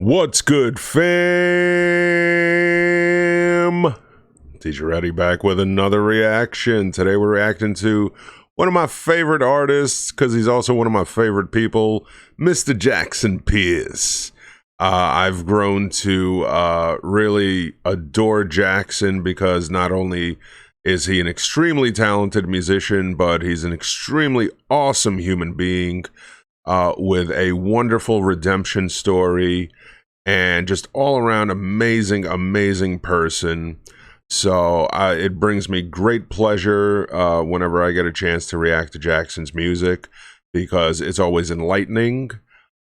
What's good, fam? Teacher Ready back with another reaction. Today we're reacting to one of my favorite artists, because he's also one of my favorite people, Mr. Jackson Pierce. I've grown to really adore Jackson because not only is he an extremely talented musician, but he's an extremely awesome human being with a wonderful redemption story and just all around amazing person. So it brings me great pleasure whenever I get a chance to react to Jackson's music, because it's always enlightening.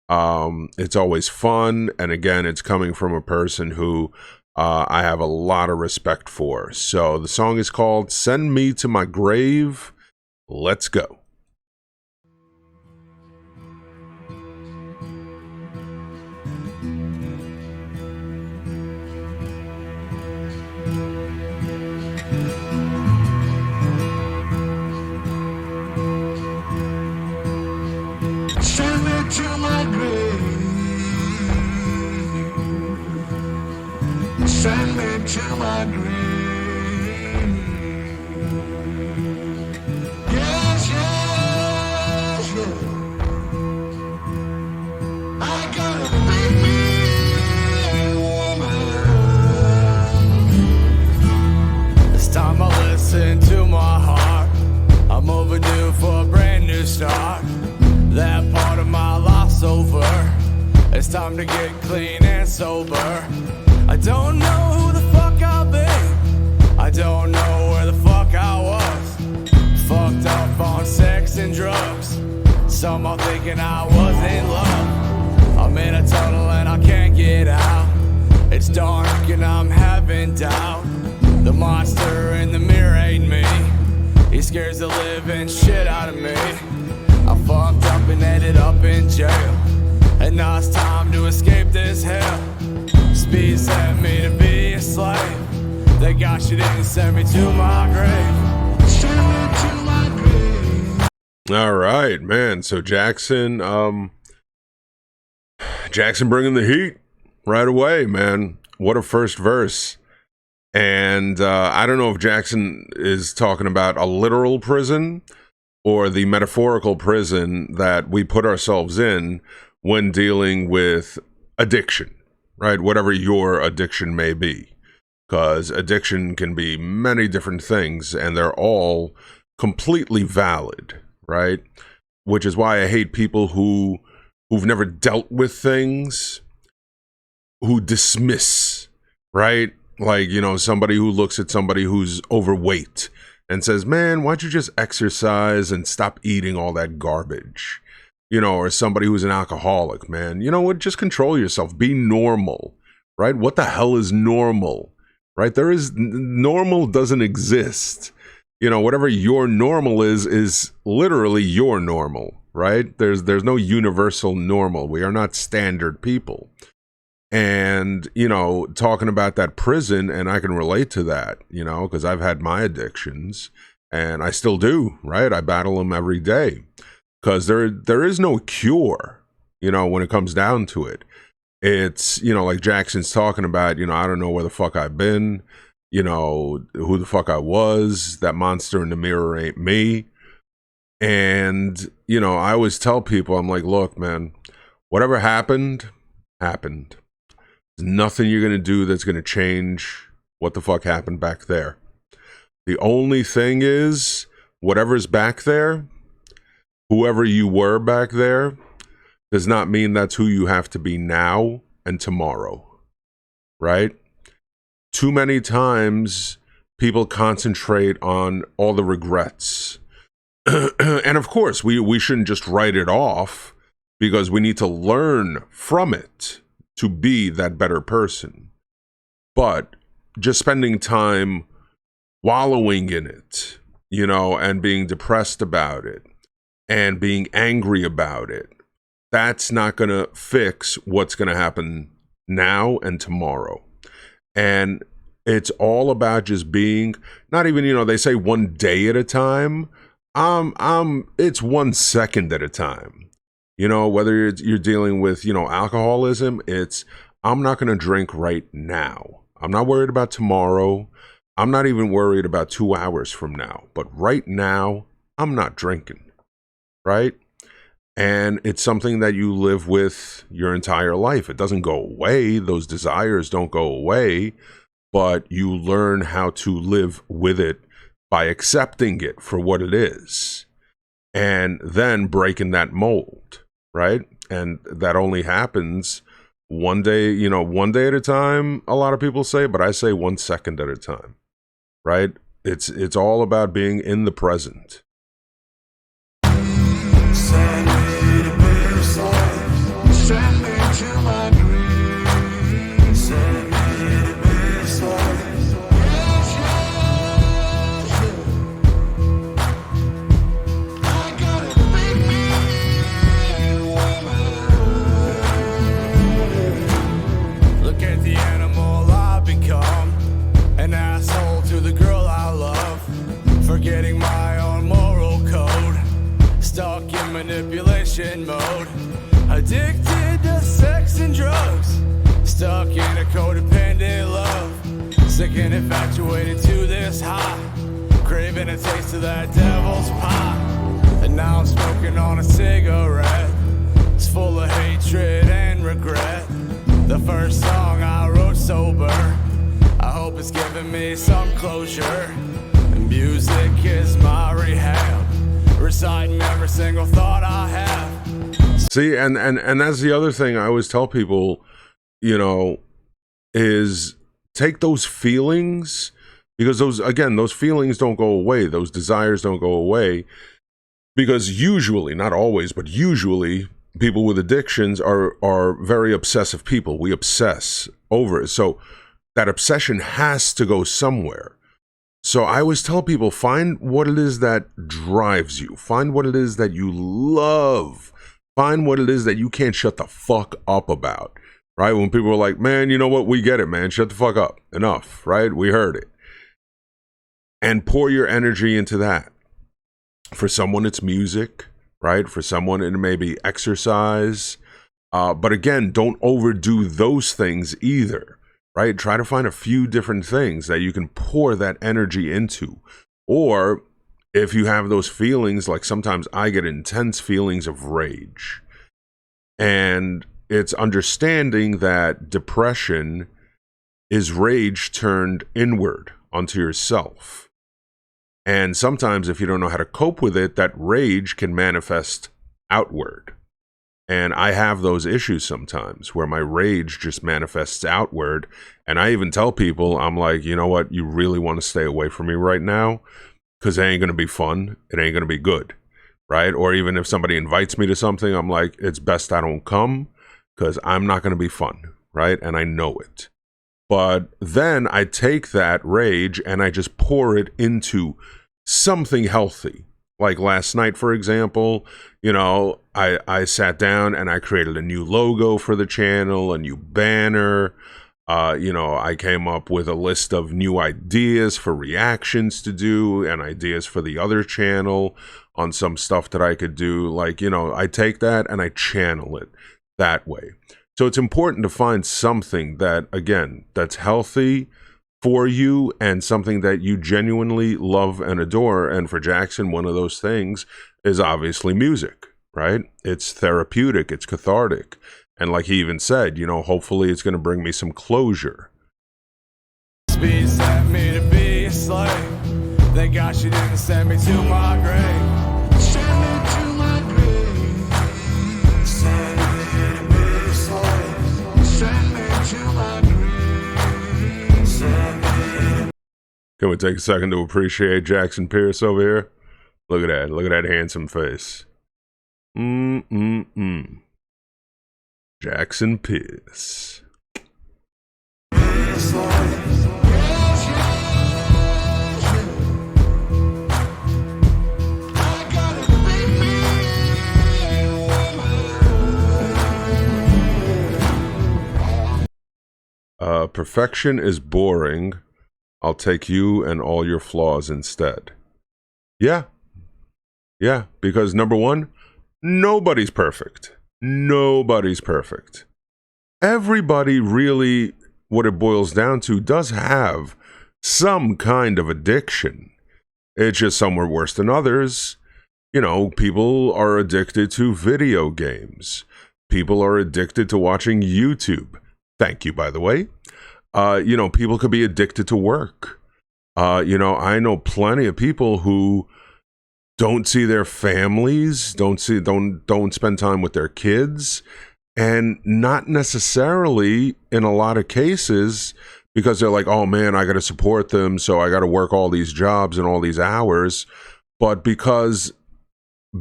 It's always fun. And again, it's coming from a person who I have a lot of respect for. So the song is called Send Me to My Grave. Let's go. Send me to my grave. Send me to my grave. Yes, yes, yes. I gotta make me a woman. It's time I listen to my heart. I'm overdue for a brand new start. That part of my life's over. It's time to get clean and sober. I don't know who the fuck I've been. I don't know where the fuck I was. Fucked up on sex and drugs. Somehow thinking I was in love. I'm in a tunnel and I can't get out. It's dark and I'm having doubt. The monster in the mirror ain't me. He scares the living shit out of me. I fucked up and ended up in jail. And now it's time to escape this hell. Speed sent me to be a slave. Thank God she didn't send me to my grave. Send me to my grave. All right, man. So Jackson bringing the heat right away, man. What a first verse. And I don't know if Jackson is talking about a literal prison or the metaphorical prison that we put ourselves in when dealing with addiction, right? Whatever your addiction may be, because addiction can be many different things and they're all completely valid, right? Which is why I hate people who've never dealt with things, who dismiss, right? Like, you know, somebody who looks at somebody who's overweight and says, man, why don't you just exercise and stop eating all that garbage? You know, or somebody who's an alcoholic, man, you know what, just control yourself, be normal, right? What the hell is normal, right? Normal doesn't exist. You know, whatever your normal is literally your normal, right? There's no universal normal. We are not standard people. And, you know, talking about that prison, and I can relate to that, you know, because I've had my addictions and I still do, right? I battle them every day because there is no cure, you know, when it comes down to it. It's, you know, like Jackson's talking about, you know, I don't know where the fuck I've been, you know, who the fuck I was. That monster in the mirror ain't me. And, you know, I always tell people, I'm like, look, man, whatever happened, happened. There's nothing you're going to do that's going to change what the fuck happened back there. The only thing is, whatever's back there, whoever you were back there, does not mean that's who you have to be now and tomorrow, right? Too many times, people concentrate on all the regrets. And of course, we shouldn't just write it off, because we need to learn from it to be that better person. But just spending time wallowing in it, you know, and being depressed about it and being angry about it, that's not going to fix what's going to happen now and tomorrow. And it's all about just being, not even, you know, they say one day at a time. It's 1 second at a time. You know, whether you're dealing with, you know, alcoholism, it's, I'm not going to drink right now. I'm not worried about tomorrow. I'm not even worried about 2 hours from now. But right now, I'm not drinking, right? And it's something that you live with your entire life. It doesn't go away. Those desires don't go away, but you learn how to live with it by accepting it for what it is and then breaking that mold, right? And that only happens one day, you know, one day at a time, a lot of people say, but I say 1 second at a time, right? It's all about being in the present. Send me to be safe. Send me to my dreams. Send me to be safe. Yes, yes, yes. I gotta make me woman. Look at the animal I've become, an asshole to the girl I love, forgetting my own moral code, stuck in manipulation mode, addicted to sex and drugs, stuck in a codependent love, sick and infatuated to this high, craving a taste of that devil's pie, and now I'm smoking on a cigarette, it's full of hatred and regret, the first song I wrote sober, I hope it's giving me some closure, music is my rehab, reciting every single thought I have. See, and that's the other thing I always tell people, you know, is take those feelings, because those feelings don't go away, those desires don't go away, because usually, not always, but usually people with addictions are very obsessive people. We obsess over it. So that obsession has to go somewhere. So I always tell people, find what it is that drives you. Find what it is that you love. Find what it is that you can't shut the fuck up about, right? When people are like, man, you know what? We get it, man. Shut the fuck up. Enough, right? We heard it. And pour your energy into that. For someone, it's music, right? For someone, it may be exercise. But again, don't overdo those things either. Right? Try to find a few different things that you can pour that energy into. Or if you have those feelings, like sometimes I get intense feelings of rage. And it's understanding that depression is rage turned inward onto yourself. And sometimes if you don't know how to cope with it, that rage can manifest outward. And I have those issues sometimes where my rage just manifests outward. And I even tell people, I'm like, you know what? You really want to stay away from me right now? Because it ain't going to be fun. It ain't going to be good. Right? Or even if somebody invites me to something, I'm like, it's best I don't come because I'm not going to be fun. Right? And I know it. But then I take that rage and I just pour it into something healthy. Like last night, for example, you know, I sat down and I created a new logo for the channel, a new banner. You know, I came up with a list of new ideas for reactions to do and ideas for the other channel on some stuff that I could do. Like, you know, I take that and I channel it that way. So it's important to find something that, again, that's healthy for you and something that you genuinely love and adore. And for Jackson, one of those things is obviously music, right? It's therapeutic, it's cathartic. And like he even said, you know, hopefully it's going to bring me some closure. Speed sent me to be a slave. Thank God she didn't send me to my grave. Send me to my grave. Send me to be a slave. Send me to my grave. Can we take a second to appreciate Jackson Pierce over here? Look at that. Look at that handsome face. Jackson Pierce. Perfection is boring. I'll take you and all your flaws instead. Yeah. Yeah, because number one, Nobody's perfect. Nobody's perfect. Everybody really, what it boils down to, does have some kind of addiction. It's just some are worse than others. You know, people are addicted to video games. People are addicted to watching YouTube. Thank you, by the way. You know, people could be addicted to work. You know, I know plenty of people who don't see their families, don't spend time with their kids, and not necessarily in a lot of cases because they're like, oh man, I got to support them, so I got to work all these jobs and all these hours, but because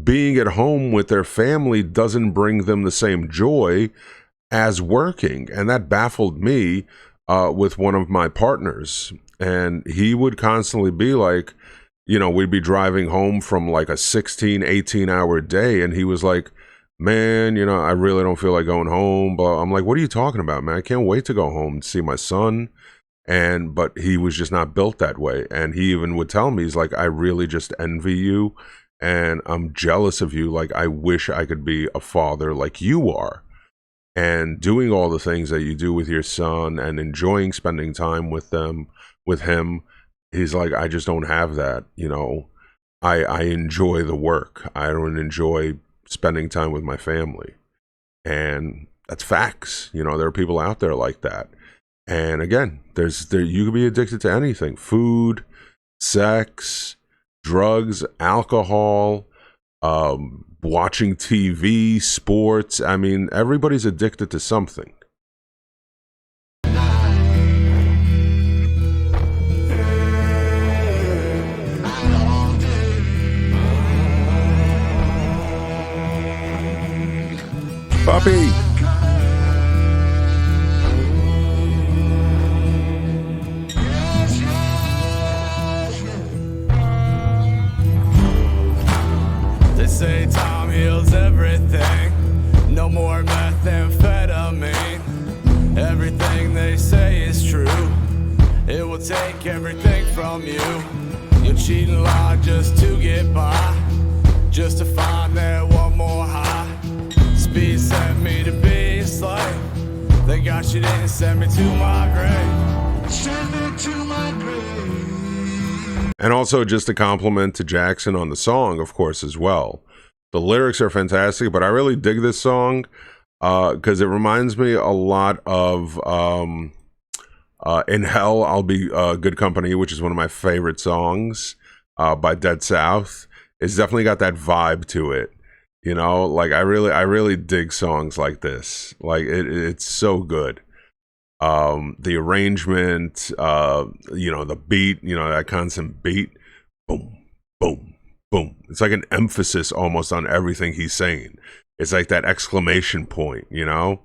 being at home with their family doesn't bring them the same joy as working. And that baffled me with one of my partners. And he would constantly be like, you know, we'd be driving home from like a 16, 18-hour day. And he was like, man, you know, I really don't feel like going home. But I'm like, what are you talking about, man? I can't wait to go home and see my son. But he was just not built that way. And he even would tell me, he's like, I really just envy you. And I'm jealous of you. Like, I wish I could be a father like you are. And doing all the things that you do with your son and enjoying spending time with him. He's like, I just don't have that. You know, I enjoy the work. I don't enjoy spending time with my family. And that's facts. You know, there are people out there like that. And again, you could be addicted to anything: food, sex, drugs, alcohol, watching TV, sports. I mean, everybody's addicted to something. Puppy. They say time heals everything. No more methamphetamine. Everything they say is true. It will take everything from you. You'll cheat and lie just to get by, just to find that one more high. Speed sent me to be a slave. Thank God she didn't send me to my grave. Send me to my grave. And also just a compliment to Jackson on the song, of course, as well. The lyrics are fantastic, but I really dig this song because it reminds me a lot of In Hell, I'll Be Good Company, which is one of my favorite songs by Dead South. It's definitely got that vibe to it. You know, like I really dig songs like this. Like it's so good. The arrangement, you know, the beat, you know, that constant beat, boom, boom, boom. It's like an emphasis almost on everything he's saying. It's like that exclamation point, you know.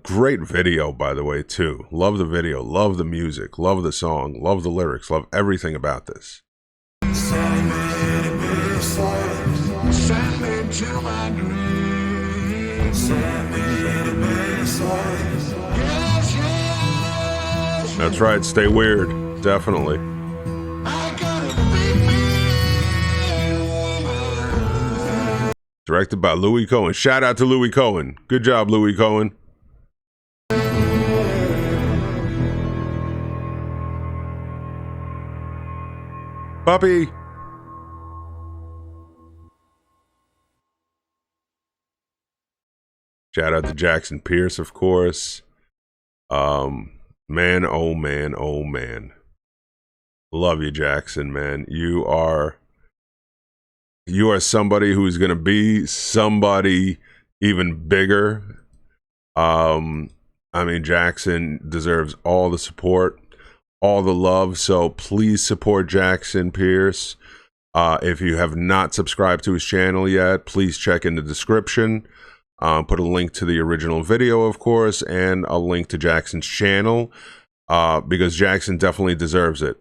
Great video, by the way, too. Love the video, love the music, love the song, love the lyrics, love everything about this. Send me to be a slave. Send me to my grave. Send me to be a slave. Yes, yes. That's right, stay weird, definitely. I gotta be me. Directed by Louis Cohen. Shout out to Louis Cohen. Good job, Louis Cohen. Puppy. Shout out to Jackson Pierce, of course. Man, oh man, oh man. Love you, Jackson, man. You are somebody who's gonna be somebody even bigger. I mean, Jackson deserves all the support, all the love. So please support Jackson Pierce. If you have not subscribed to his channel yet, please check in the description. Put a link to the original video, of course, and a link to Jackson's channel, because Jackson definitely deserves it.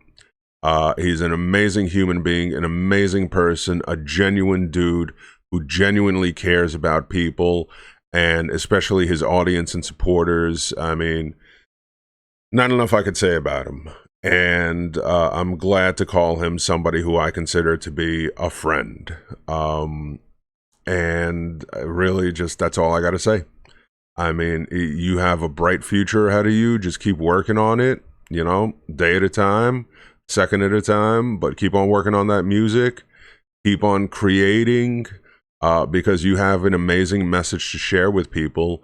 He's an amazing human being, an amazing person, a genuine dude who genuinely cares about people, and especially his audience and supporters. I mean, not enough I could say about him. And I'm glad to call him somebody who I consider to be a friend. And really, just that's all I got to say. I mean, you have a bright future ahead of you. Just keep working on it, you know, day at a time, second at a time, but keep on working on that music. Keep on creating, because you have an amazing message to share with people,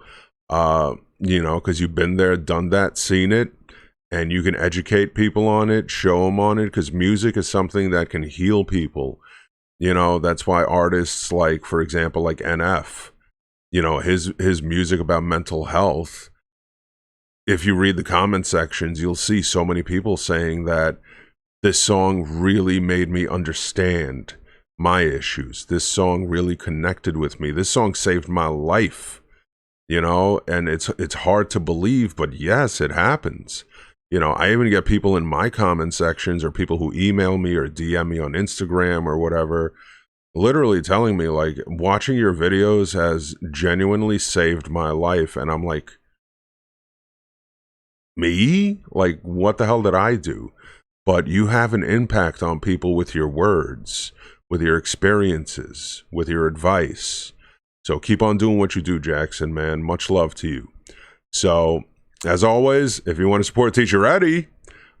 you know, because you've been there, done that, seen it, and you can educate people on it, show them on it, because music is something that can heal people. You know, that's why artists like, for example, like NF, you know, his music about mental health, if you read the comment sections, you'll see so many people saying that this song really made me understand my issues. This song really connected with me. This song saved my life, you know, and it's hard to believe, but yes, it happens. You know, I even get people in my comment sections or people who email me or DM me on Instagram or whatever, literally telling me like, watching your videos has genuinely saved my life. And I'm like, me? Like, what the hell did I do? But you have an impact on people with your words, with your experiences, with your advice. So keep on doing what you do, Jackson, man. Much love to you. So, as always, if you want to support Teacher Ready,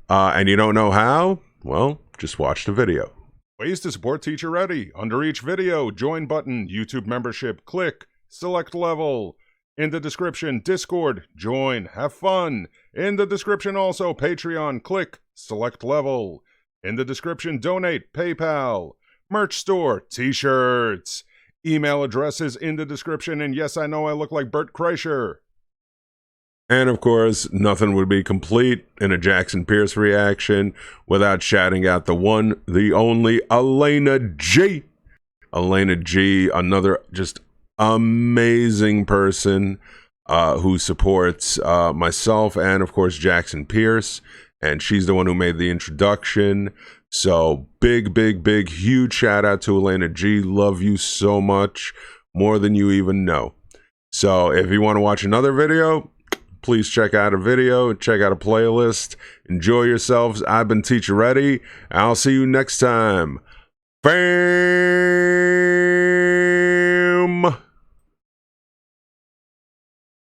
and you don't know how, well, just watch the video. Ways to support Teacher Ready. Under each video, join button, YouTube membership, click, select level. In the description, Discord, join, have fun. In the description also, Patreon, click, select level. In the description, donate, PayPal. Merch store, t-shirts. Email addresses in the description, and yes, I know I look like Bert Kreischer. And of course, nothing would be complete in a Jackson Pierce reaction without shouting out the one, the only, Elena G. Elena G, another just amazing person who supports myself and, of course, Jackson Pierce. And she's the one who made the introduction. So big, huge shout out to Elena G. Love you so much, more than you even know. So if you want to watch another video, please check out a video, check out a playlist. Enjoy yourselves. I've been Teacher Ready. I'll see you next time. Bang!